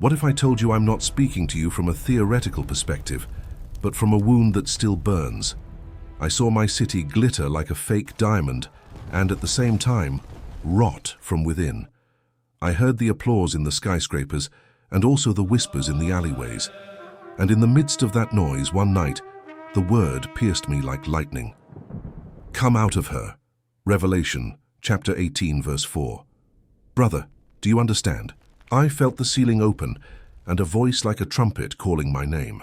What if I told you I'm not speaking to you from a theoretical perspective, but from a wound that still burns? I saw my city glitter like a fake diamond, and at the same time, rot from within. I heard the applause in the skyscrapers, and also the whispers in the alleyways. And in the midst of that noise, one night, the word pierced me like lightning. Come out of her. Revelation, chapter 18, verse 4. Brother, do you understand? I felt the ceiling open, and a voice like a trumpet calling my name.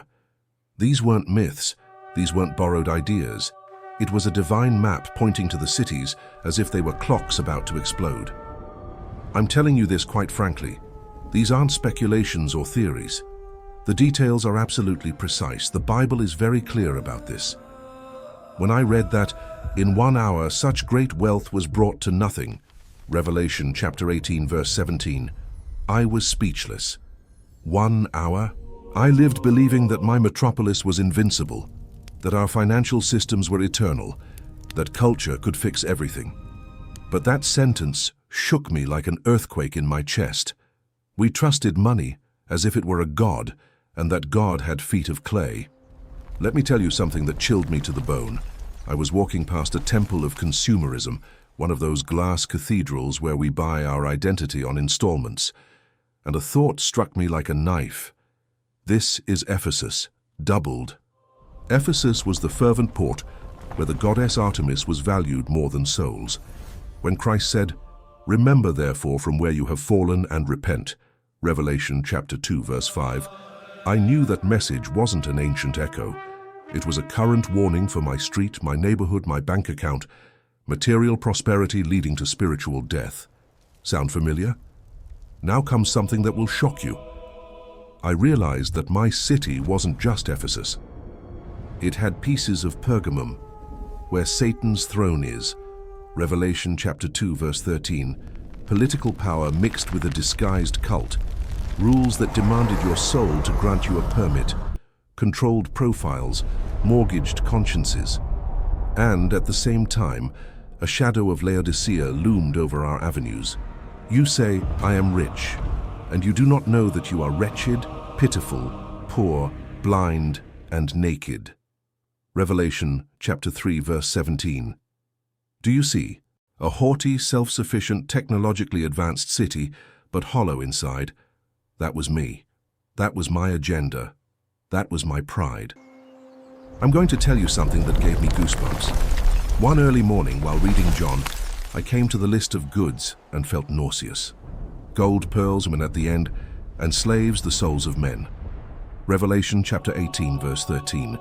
These weren't myths, these weren't borrowed ideas. It was a divine map pointing to the cities as if they were clocks about to explode. I'm telling you this quite frankly. These aren't speculations or theories. The details are absolutely precise. The Bible is very clear about this. When I read that, in 1 hour such great wealth was brought to nothing, Revelation chapter 18 verse 17, I was speechless. 1 hour? I lived believing that my metropolis was invincible, that our financial systems were eternal, that culture could fix everything. But that sentence shook me like an earthquake in my chest. We trusted money as if it were a god, and that God had feet of clay. Let me tell you something that chilled me to the bone. I was walking past a temple of consumerism, one of those glass cathedrals where we buy our identity on installments, and a thought struck me like a knife. This is Ephesus, doubled. Ephesus was the fervent port where the goddess Artemis was valued more than souls. When Christ said, "Remember therefore from where you have fallen and repent," Revelation chapter 2 verse 5, I knew that message wasn't an ancient echo. It was a current warning for my street, my neighborhood, my bank account, material prosperity leading to spiritual death. Sound familiar? Now comes something that will shock you. I realized that my city wasn't just Ephesus. It had pieces of Pergamum, where Satan's throne is. Revelation chapter 2 verse 13, political power mixed with a disguised cult, rules that demanded your soul to grant you a permit, controlled profiles, mortgaged consciences. And at the same time, a shadow of Laodicea loomed over our avenues. You say, I am rich, and you do not know that you are wretched, pitiful, poor, blind, and naked. Revelation chapter 3 verse 17. Do you see? A haughty, self-sufficient, technologically advanced city, but hollow inside. That was me. That was my agenda. That was my pride. I'm going to tell you something that gave me goosebumps. One early morning while reading John, I came to the list of goods and felt nauseous. Gold pearls went at the end, and slaves the souls of men. Revelation chapter 18 verse 13.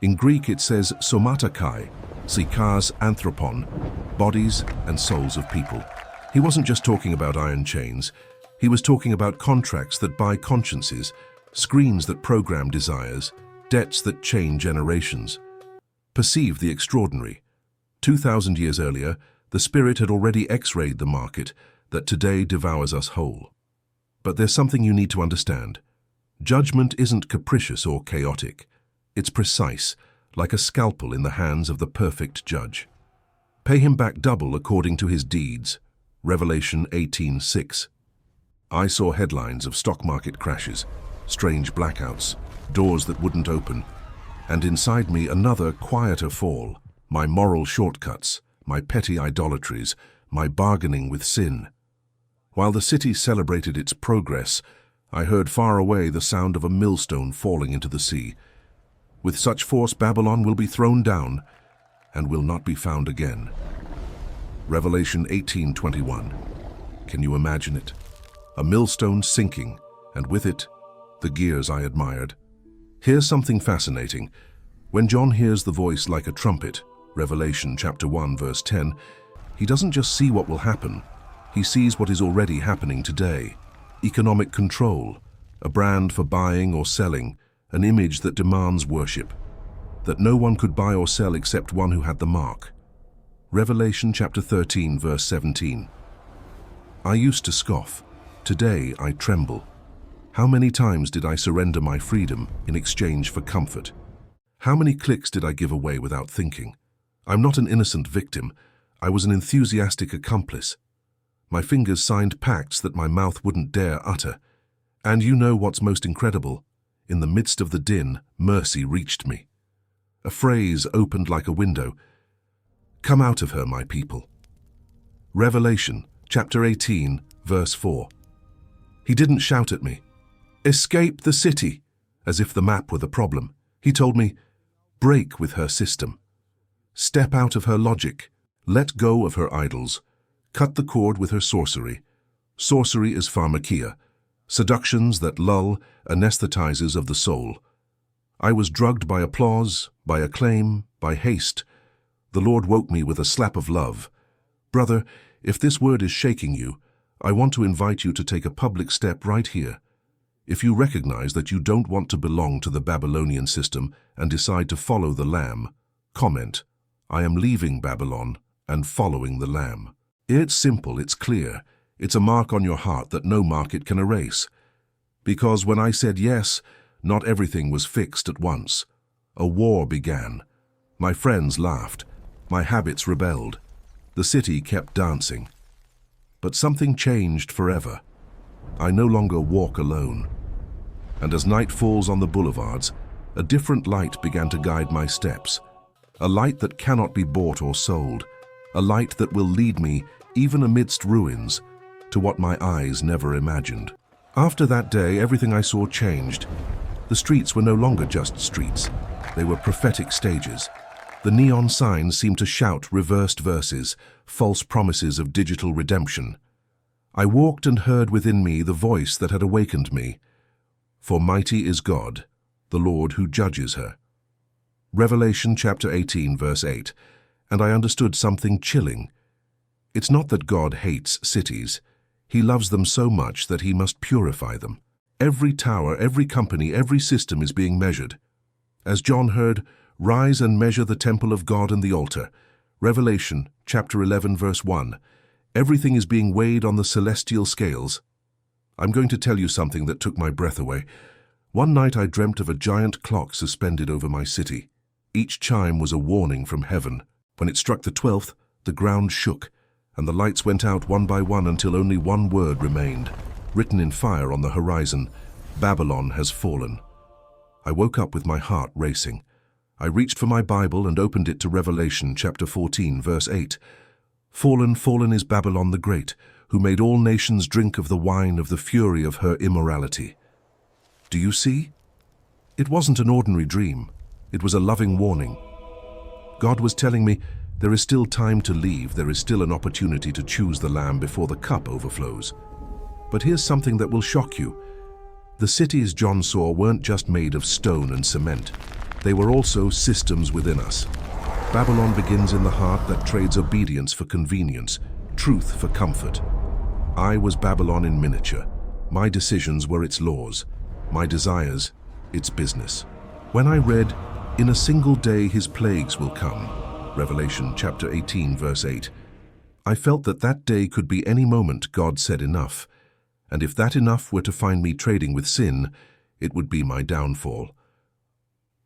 In Greek it says somatakai, psychas anthropon, bodies and souls of people. He wasn't just talking about iron chains. He was talking about contracts that buy consciences, screens that program desires, debts that chain generations. Perceive the extraordinary. 2,000 years earlier, the Spirit had already x-rayed the market that today devours us whole. But there's something you need to understand. Judgment isn't capricious or chaotic. It's precise, like a scalpel in the hands of the perfect judge. Pay him back double according to his deeds. Revelation 18:6. I saw headlines of stock market crashes, strange blackouts, doors that wouldn't open, and inside me another quieter fall, my moral shortcuts, my petty idolatries, my bargaining with sin. While the city celebrated its progress, I heard far away the sound of a millstone falling into the sea. With such force Babylon will be thrown down and will not be found again. Revelation 18:21. Can you imagine it? A millstone sinking, and with it, the gears I admired. Here's something fascinating. When John hears the voice like a trumpet, Revelation chapter 1 verse 10, he doesn't just see what will happen. He sees what is already happening today. Economic control, a brand for buying or selling, an image that demands worship, that no one could buy or sell except one who had the mark. Revelation chapter 13 verse 17. I used to scoff. Today I tremble. How many times did I surrender my freedom in exchange for comfort? How many clicks did I give away without thinking? I'm not an innocent victim. I was an enthusiastic accomplice. My fingers signed pacts that my mouth wouldn't dare utter, And you know what's most incredible? In the midst of the din, mercy reached me. A phrase opened like a window. Come out of her, my people. Revelation, chapter 18, verse 4. He didn't shout at me, escape the city, as if the map were the problem. He told me, break with her system. Step out of her logic. Let go of her idols. Cut the cord with her sorcery. Sorcery is pharmakia, seductions that lull, anesthetizes of the soul. I was drugged by applause, by acclaim, by haste. The Lord woke me with a slap of love. Brother, if this word is shaking you, I want to invite you to take a public step right here. If you recognize that you don't want to belong to the Babylonian system and decide to follow the Lamb, comment, I am leaving Babylon and following the Lamb. It's simple, it's clear. It's a mark on your heart that no market can erase. Because when I said yes, not everything was fixed at once. A war began. My friends laughed. My habits rebelled. The city kept dancing. But something changed forever. I no longer walk alone. And as night falls on the boulevards, a different light began to guide my steps. A light that cannot be bought or sold. A light that will lead me, even amidst ruins, to what my eyes never imagined. After that day, everything I saw changed. The streets were no longer just streets. They were prophetic stages. The neon signs seemed to shout reversed verses, false promises of digital redemption. I walked and heard within me the voice that had awakened me. For mighty is God, the Lord who judges her. Revelation chapter 18, verse 8. And I understood something chilling. It's not that God hates cities. He loves them so much that he must purify them. Every tower, every company, every system is being measured. As John heard, rise and measure the temple of God and the altar. Revelation chapter 11, verse 1. Everything is being weighed on the celestial scales. I'm going to tell you something that took my breath away. One night I dreamt of a giant clock suspended over my city. Each chime was a warning from heaven. When it struck the 12th, the ground shook, and the lights went out one by one until only one word remained, written in fire on the horizon: Babylon has fallen. I woke up with my heart racing. I reached for my Bible and opened it to Revelation chapter 14, verse 8. Fallen, fallen is Babylon the Great, who made all nations drink of the wine of the fury of her immorality. Do you see? It wasn't an ordinary dream. It was a loving warning. God was telling me, there is still time to leave, there is still an opportunity to choose the Lamb before the cup overflows. But here's something that will shock you. The cities John saw weren't just made of stone and cement. They were also systems within us. Babylon begins in the heart that trades obedience for convenience, truth for comfort. I was Babylon in miniature. My decisions were its laws. My desires, its business. When I read, in a single day his plagues will come, Revelation chapter 18, verse 8, I felt that that day could be any moment God said enough. And if that enough were to find me trading with sin, it would be my downfall.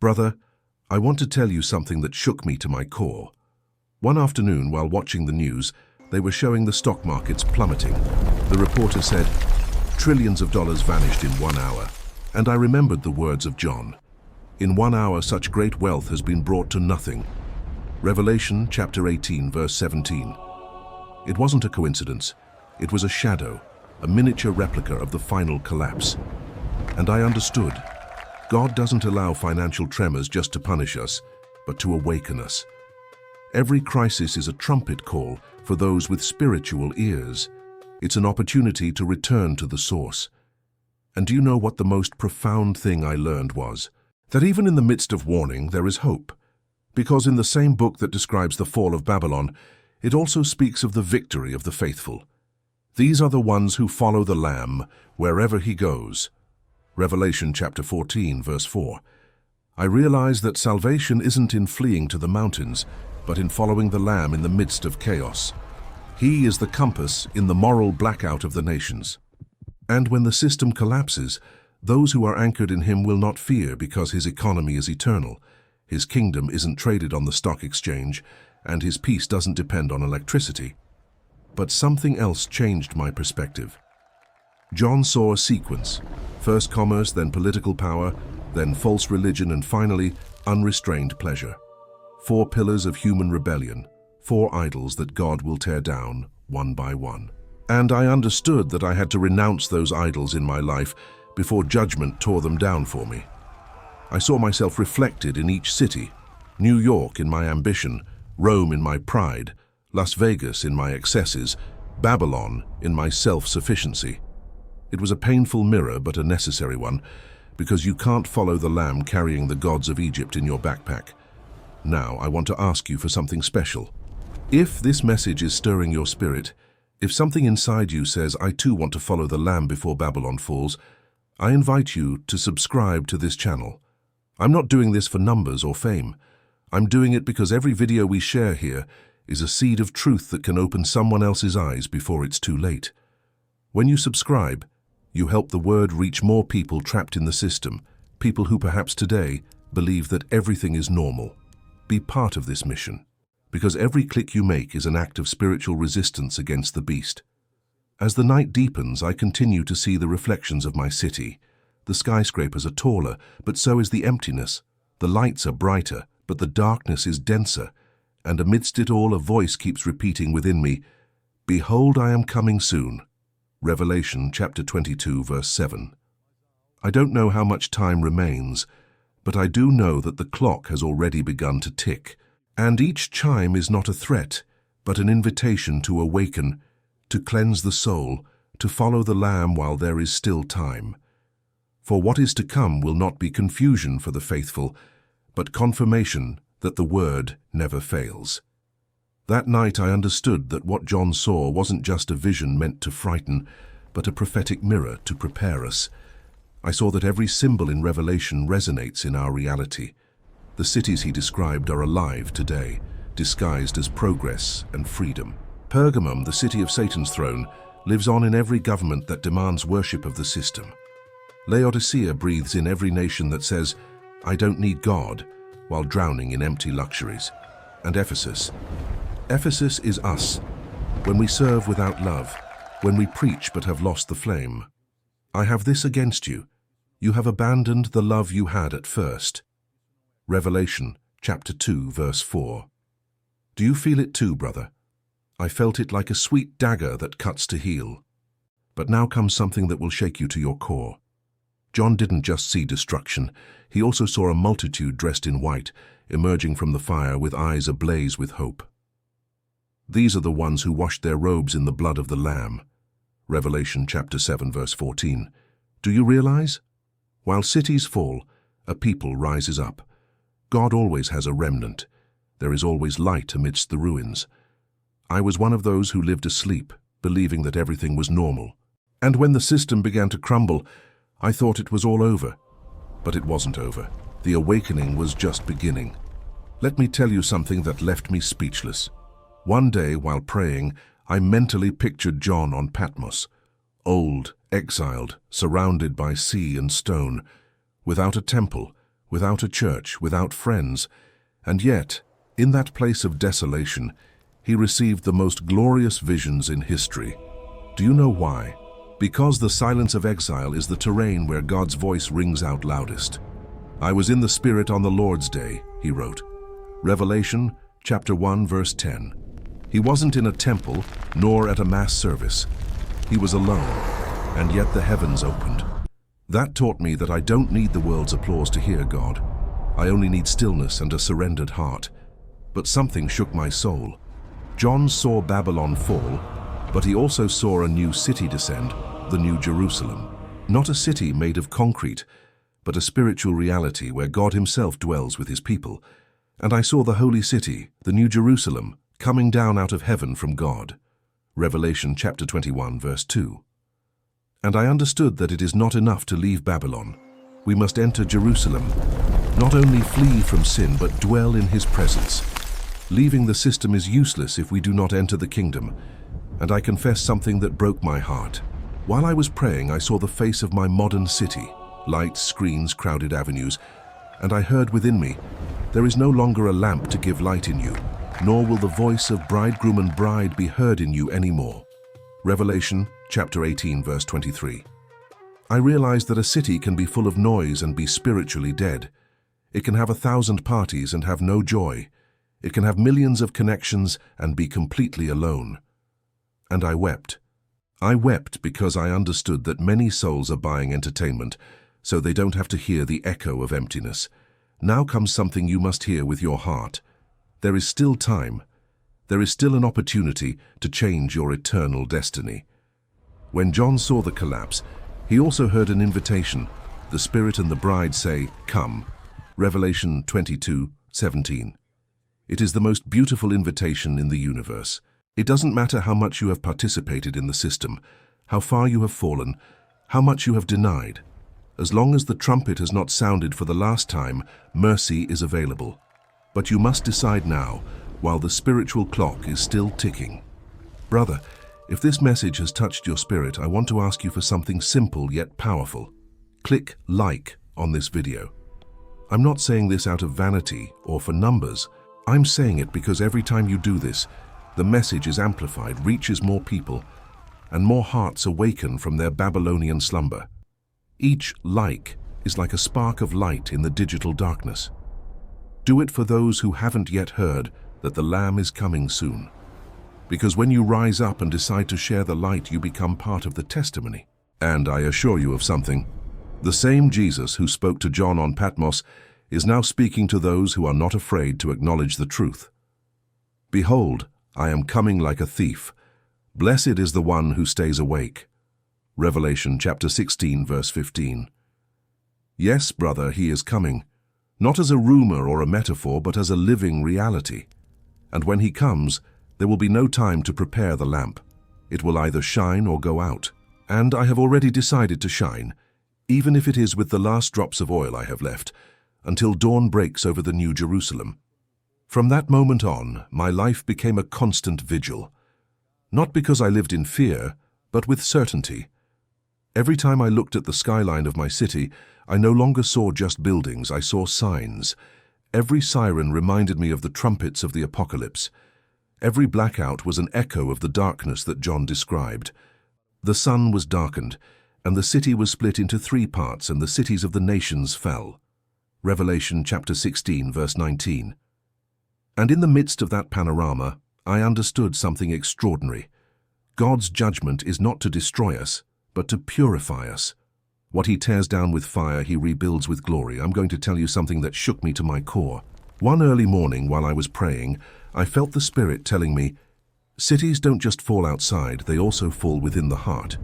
Brother, I want to tell you something that shook me to my core. One afternoon, while watching the news, they were showing the stock markets plummeting. The reporter said, trillions of dollars vanished in 1 hour. And I remembered the words of John. In 1 hour, such great wealth has been brought to nothing. Revelation chapter 18, verse 17. It wasn't a coincidence. It was a shadow, a miniature replica of the final collapse. And I understood. God doesn't allow financial tremors just to punish us, but to awaken us. Every crisis is a trumpet call for those with spiritual ears. It's an opportunity to return to the source. And do you know what the most profound thing I learned was? That even in the midst of warning, there is hope. Because in the same book that describes the fall of Babylon, it also speaks of the victory of the faithful. These are the ones who follow the Lamb wherever he goes. Revelation chapter 14, verse 4. I realize that salvation isn't in fleeing to the mountains, but in following the Lamb in the midst of chaos. He is the compass in the moral blackout of the nations. And when the system collapses, those who are anchored in him will not fear because his economy is eternal. His kingdom isn't traded on the stock exchange, and his peace doesn't depend on electricity. But something else changed my perspective. John saw a sequence. First commerce, then political power, then false religion, and finally, unrestrained pleasure. 4 pillars of human rebellion, 4 idols that God will tear down one by one. And I understood that I had to renounce those idols in my life before judgment tore them down for me. I saw myself reflected in each city: New York in my ambition, Rome in my pride, Las Vegas in my excesses, Babylon in my self-sufficiency. It was a painful mirror, but a necessary one, because you can't follow the lamb carrying the gods of Egypt in your backpack. Now, I want to ask you for something special. If this message is stirring your spirit, if something inside you says, I too want to follow the lamb before Babylon falls, I invite you to subscribe to this channel. I'm not doing this for numbers or fame. I'm doing it because every video we share here is a seed of truth that can open someone else's eyes before it's too late. When you subscribe, you help the word reach more people trapped in the system, people who perhaps today believe that everything is normal. Be part of this mission, because every click you make is an act of spiritual resistance against the beast. As the night deepens, I continue to see the reflections of my city. The skyscrapers are taller, but so is the emptiness. The lights are brighter, but the darkness is denser. And amidst it all, a voice keeps repeating within me, "Behold, I am coming soon." Revelation chapter 22, verse 7. I don't know how much time remains, but I do know that the clock has already begun to tick. And each chime is not a threat, but an invitation to awaken, to cleanse the soul, to follow the Lamb while there is still time. For what is to come will not be confusion for the faithful, but confirmation that the word never fails. That night I understood that what John saw wasn't just a vision meant to frighten, but a prophetic mirror to prepare us. I saw that every symbol in Revelation resonates in our reality. The cities he described are alive today, disguised as progress and freedom. Pergamum, the city of Satan's throne, lives on in every government that demands worship of the system. Laodicea breathes in every nation that says, "I don't need God," while drowning in empty luxuries. And Ephesus is us, when we serve without love, when we preach but have lost the flame. I have this against you. You have abandoned the love you had at first. Revelation chapter 2, verse 4. Do you feel it too, brother? I felt it like a sweet dagger that cuts to heal. But now comes something that will shake you to your core. John didn't just see destruction, he also saw a multitude dressed in white, emerging from the fire with eyes ablaze with hope. These are the ones who washed their robes in the blood of the Lamb. Revelation chapter 7, verse 14. Do you realize? While cities fall, a people rises up. God always has a remnant. There is always light amidst the ruins. I was one of those who lived asleep, believing that everything was normal. And when the system began to crumble, I thought it was all over. But it wasn't over. The awakening was just beginning. Let me tell you something that left me speechless. One day, while praying, I mentally pictured John on Patmos, old, exiled, surrounded by sea and stone, without a temple, without a church, without friends. And yet, in that place of desolation, he received the most glorious visions in history. Do you know why? Because the silence of exile is the terrain where God's voice rings out loudest. I was in the Spirit on the Lord's day, he wrote. Revelation chapter 1, verse 10. He wasn't in a temple, nor at a mass service. He was alone, and yet the heavens opened. That taught me that I don't need the world's applause to hear God. I only need stillness and a surrendered heart. But something shook my soul. John saw Babylon fall, but he also saw a new city descend, the New Jerusalem. Not a city made of concrete, but a spiritual reality where God himself dwells with his people. And I saw the holy city, the New Jerusalem, coming down out of heaven from God. Revelation chapter 21, verse 2. And I understood that it is not enough to leave Babylon. We must enter Jerusalem, not only flee from sin, but dwell in his presence. Leaving the system is useless if we do not enter the kingdom. And I confess something that broke my heart. While I was praying, I saw the face of my modern city, lights, screens, crowded avenues, and I heard within me, there is no longer a lamp to give light in you, nor will the voice of bridegroom and bride be heard in you anymore. Revelation chapter 18, verse 23. I realized that a city can be full of noise and be spiritually dead. It can have 1,000 parties and have no joy. It can have millions of connections and be completely alone. And I wept. I wept because I understood that many souls are buying entertainment, so they don't have to hear the echo of emptiness. Now comes something you must hear with your heart. There is still time. There is still an opportunity to change your eternal destiny. When John saw the collapse, he also heard an invitation. The Spirit and the bride say, "Come." Revelation 22:17. It is the most beautiful invitation in the universe. It doesn't matter how much you have participated in the system, how far you have fallen, how much you have denied. As long as the trumpet has not sounded for the last time, mercy is available. But you must decide now, while the spiritual clock is still ticking. Brother, if this message has touched your spirit, I want to ask you for something simple yet powerful. Click like on this video. I'm not saying this out of vanity or for numbers. I'm saying it because every time you do this, the message is amplified, reaches more people, and more hearts awaken from their Babylonian slumber. Each like is like a spark of light in the digital darkness. Do it for those who haven't yet heard that the Lamb is coming soon. Because when you rise up and decide to share the light, you become part of the testimony. And I assure you of something. The same Jesus who spoke to John on Patmos is now speaking to those who are not afraid to acknowledge the truth. Behold, I am coming like a thief. Blessed is the one who stays awake. Revelation chapter 16, verse 15. Yes, brother, he is coming. Not as a rumor or a metaphor, but as a living reality. And when he comes, there will be no time to prepare the lamp. It will either shine or go out. And I have already decided to shine, even if it is with the last drops of oil I have left, until dawn breaks over the New Jerusalem. From that moment on, my life became a constant vigil. Not because I lived in fear, but with certainty. Every time I looked at the skyline of my city, I no longer saw just buildings, I saw signs. Every siren reminded me of the trumpets of the apocalypse. Every blackout was an echo of the darkness that John described. The sun was darkened, and the city was split into 3 parts, and the cities of the nations fell. Revelation chapter 16, verse 19. And in the midst of that panorama, I understood something extraordinary. God's judgment is not to destroy us, but to purify us. What he tears down with fire, he rebuilds with glory. I'm going to tell you something that shook me to my core. One early morning while I was praying, I felt the Spirit telling me, cities don't just fall outside, they also fall within the heart.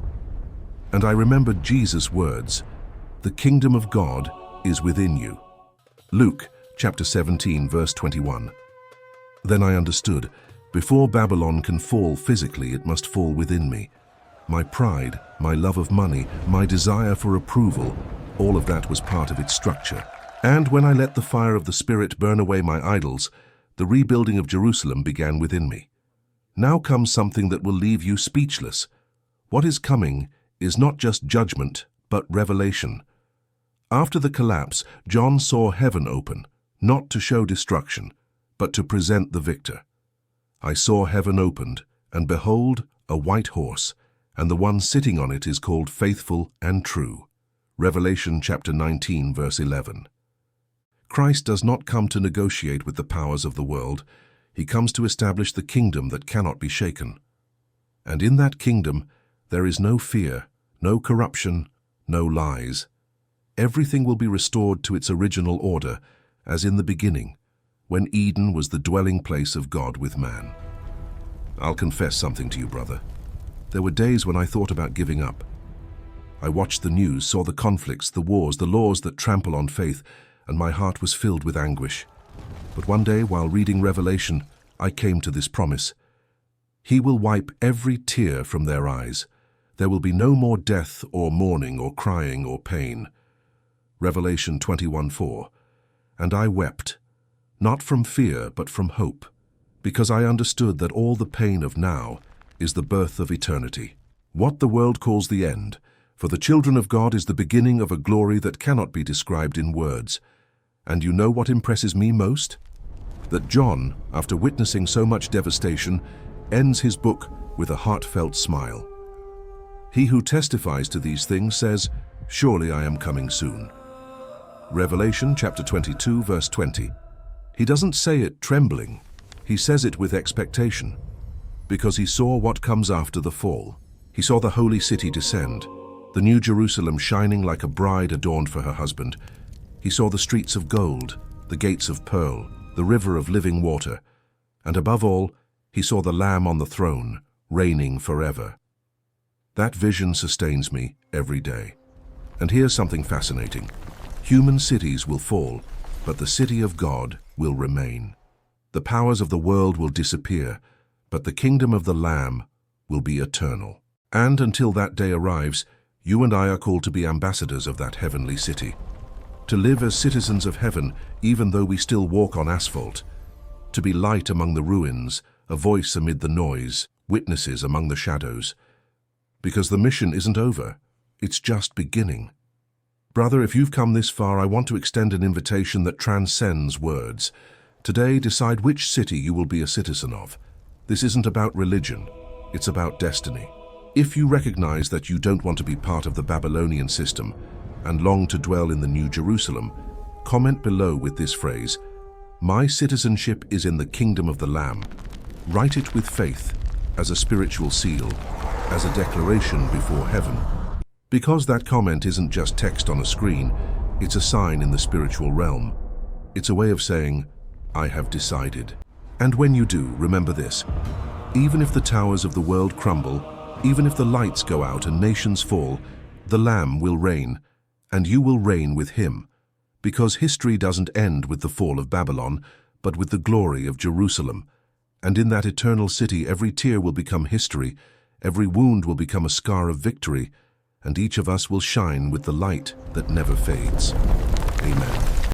And I remembered Jesus' words, the kingdom of God is within you. Luke chapter 17, verse 21. Then I understood, before Babylon can fall physically, it must fall within me. My pride, my love of money, my desire for approval, all of that was part of its structure. And when I let the fire of the Spirit burn away my idols, the rebuilding of Jerusalem began within me. Now comes something that will leave you speechless. What is coming is not just judgment, but revelation. After the collapse, John saw heaven open, not to show destruction, but to present the victor. I saw heaven opened, and behold, a white horse, and the one sitting on it is called Faithful and True. Revelation chapter 19, verse 11. Christ does not come to negotiate with the powers of the world. He comes to establish the kingdom that cannot be shaken. And in that kingdom, there is no fear, no corruption, no lies. Everything will be restored to its original order, as in the beginning, when Eden was the dwelling place of God with man. I'll confess something to you, brother. There were days when I thought about giving up. I watched the news, saw the conflicts, the wars, the laws that trample on faith, and my heart was filled with anguish. But one day, while reading Revelation, I came to this promise. He will wipe every tear from their eyes. There will be no more death or mourning or crying or pain. Revelation 21:4. And I wept, not from fear but from hope, because I understood that all the pain of now is the birth of eternity. What the world calls the end, for the children of God, is the beginning of a glory that cannot be described in words. And you know what impresses me most? That John, after witnessing so much devastation, ends his book with a heartfelt smile. He who testifies to these things says, "Surely I am coming soon." Revelation chapter 22, verse 20. He doesn't say it trembling. He says it with expectation, because he saw what comes after the fall. He saw the holy city descend, the new Jerusalem shining like a bride adorned for her husband. He saw the streets of gold, the gates of pearl, the river of living water, and above all, he saw the Lamb on the throne, reigning forever. That vision sustains me every day. And here's something fascinating. Human cities will fall, but the city of God will remain. The powers of the world will disappear, but the kingdom of the Lamb will be eternal. And until that day arrives, you and I are called to be ambassadors of that heavenly city, to live as citizens of heaven even though we still walk on asphalt, to be light among the ruins, a voice amid the noise, witnesses among the shadows. Because the mission isn't over, it's just beginning. Brother, if you've come this far, I want to extend an invitation that transcends words. Today, decide which city you will be a citizen of. This isn't about religion, it's about destiny. If you recognize that you don't want to be part of the Babylonian system and long to dwell in the New Jerusalem, comment below with this phrase, "My citizenship is in the kingdom of the Lamb." Write it with faith, as a spiritual seal, as a declaration before heaven. Because that comment isn't just text on a screen, it's a sign in the spiritual realm. It's a way of saying, "I have decided." And when you do, remember this. Even if the towers of the world crumble, even if the lights go out and nations fall, the Lamb will reign, and you will reign with him. Because history doesn't end with the fall of Babylon, but with the glory of Jerusalem. And in that eternal city, every tear will become history, every wound will become a scar of victory, and each of us will shine with the light that never fades.